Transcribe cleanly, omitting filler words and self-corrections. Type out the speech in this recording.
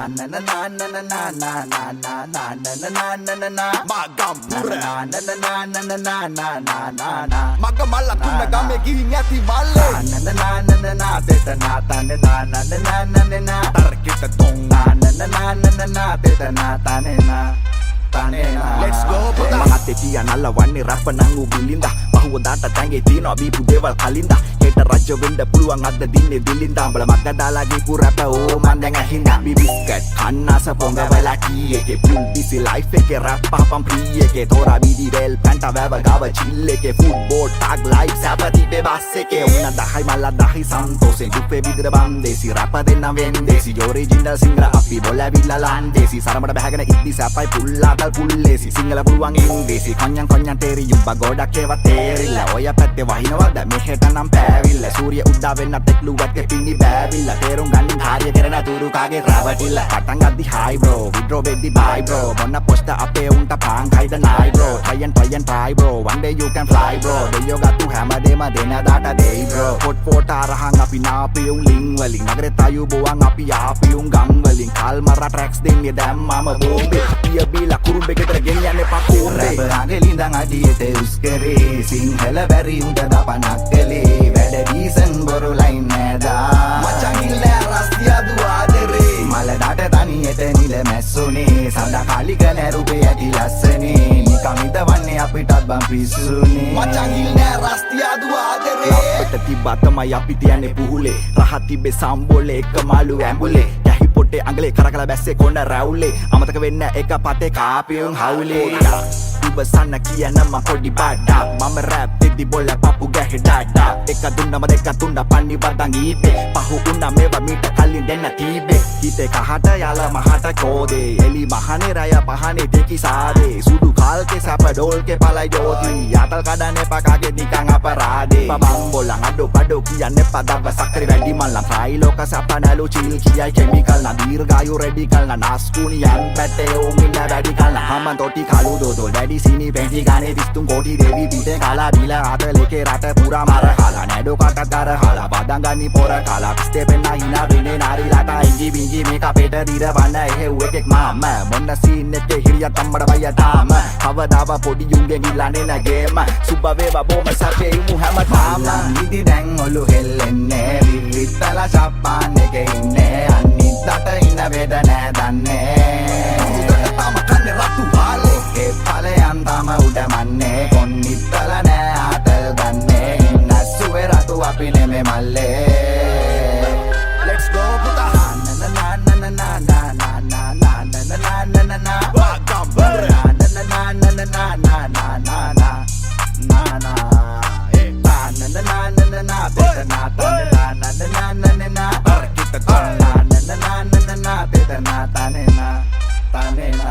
na na na na na na na na na na na na na na Magampura na na na na na na na na na na Magamala kunna game gihin ඇති මල්ලේ na na na na na na teta na ta na na na na na na na තරකිට තොන් na na na na na na na teta na ta na Let's go පුතා මහත් එතිය නල්ලවන්නේ rap නං උබිලින්ද බහුවදාට තැන්ගේ තියනවා බීපු දේවල් කලින්ද හෙට රජ්‍ය වෙන්න පුළුවන් අද දින්නේ දිලින්ද අඹල මග්ග දාලා ගිපු රැප ඕ මන් දැන් ඇහින්දා බිබිස්කට් කන්නාස පොඟ වෙලා කීයේකේ ෆුල් බිසි ලයිෆ් එකේ රැප් පහපම් ප්‍රී එකේ තෝරා බීඩි රෙල් පැන්ටා වැව ගාව චිල් එකේ ෆුට්බෝල් ටැග් ලයිෆ් සැපති බස් එකේ උන්න 10යි මල්ලා 10යි සන්තෝෂෙන් දුප්පේ විදිර බන්දේසි රැප දෙන්න වෙන්දේසි ඔරිජිනල් සිංගල අපි බොලවිලා ලන්දේසි සරමට බහගෙන ඉද්දි සැපයි පුල්ලා පුල්ලේසි සිංහල පුළුවන් ඉංග්‍රීසි කොඤ්ඤන් තේරි යුබ්බ ගොඩක් ඒවා තේරිලා ඔය පැත්තේ වහිනවද මෙහෙට නම් පෑවිල්ල සූර්ය උද්දා වෙන්න ටෙක්ලුවත් පින්නි බෑවිල්ල තේරුම් ගන්න කාර්ය කරන තුරු කාගේ රවටිල්ල පටන් ගද්දි හයි බ්‍රෝ විඩ්‍රෝ වෙද්දි බයි බ්‍රෝ මොන්න පොස්ට අපේ උන්ට පාන් කයිද නයි bro try bro one day you can fly bro දෙයෝ ගත්තු හැමදේම දෙන දාට දෙයි bro පොට් අරහන් අපි නාපි උන් ලින් වලින් නගරේ තයු බොවන් අපි ආපි උන් ගම් වලින් කල්මර ට්‍රැක්ස් දෙන්නේ දැම්මම බෝම්බේ පිය බීලා කුරුම්බෙකට ගෙනියන්නේ පකෝම්බේ රැබහාගෙලින්දන් අඩියට උස් කරේ සිංහල බැරි උන්ට දපනක් කලේ වැඩ ඩීසන් බොරු ලයින් නෑදා මචං ඉල්ල රස්තිය දුආදරේ මලඩට තනියට නිල මැස්සුනේ සඳ කාලික නැරුපේ ඇති ලස්සනේ නිකම් ඉදවන්නේ අපිටත් බම් පිස්සුනේ මචං ඉල්ල රස්තිය දුආදරේ අපිට තිබ්බා තමයි අපි තියන්නේ පුහුලේ රහත් තිබ්බේ සම්බෝලේ එක මාළු ඇඹුලේ යහි පොට්ටේ අඟලේ කරකලා බැස්සේ කොණ්ඩ රැවුලේ අමතක වෙන්න එක පතේ කාපියුන් හවුලේ ඉවසන්න කියන මම පොඩි බඩා මම රැප් දෙදි බොල පපු ගැහි ඩාඩා එක දුන්නම දෙක තුන්න පන්නි වදන් ඊපේ පහු උන්න මේවා මීට කලින් දෙන්න තීබේ හිතේ කහට යාල මහට කෝදේ එලි මහනේ රය පහනේ දෙකි සාදේ සුදු කාල්කේ සැප ඩෝල්කේ පලයි ජෝති යතල් කඩන්නේ පකාගේ නිකන් අපරාදේ බබම් බොලන් අඩෝ කියන්නේ පදව සක්‍රි වැඩි මල්ලන් ෆ්‍රයි ලෝක සපනලු චිල් කියයි කෙමිකල් නා දීර්ඝායු රෙඩිකල් නා නාස්කුනියන් පැටේ උමින්න රැඩිකල් නා හමන් තොටි කලු දෝදෝ ඩැඩි සිනි පැටි ගානේ 33 කෝටි දෙවි පිටේ කාලා බීලා අතලේකේ රට පුරා මාර කාලා නැඩෝ කටත් දර හාලා බදන් ගන්නි පොර කාලා පිස්තේ පෙන්න හිනා වෙන්නේ නාරිලාට ඉංගි බිංගි මේක අපේට දිර වන්න එහෙව් එකෙක් මාම මොන්න සීන් එකේ හිරිය තම්මඩ බය තාම කවදාව පොඩි යුන්ගෙන් ඉල්ලන්නේ නැගේම සුබ වේවා බොම සැපේ ඉමු හැමදාම නිදි දැන් ඔලු හෙල්ලෙන්නේ විවිත්තලා ෂප්පාන් එකේ ඉන්නේ අනිද්දාට ඉන්න වේද නෑ දන්නේ උදට තම කන්නේ රතු හාලේ ඒ ඵලයන් තම උඩමන්නේ කොන්නිත්තල නෑ ආතල් ගන්නේ ඉන්නස්සුවේ රතු අපි නෙමෙ මල්ලේ Let's go පුතා Magampura Tanena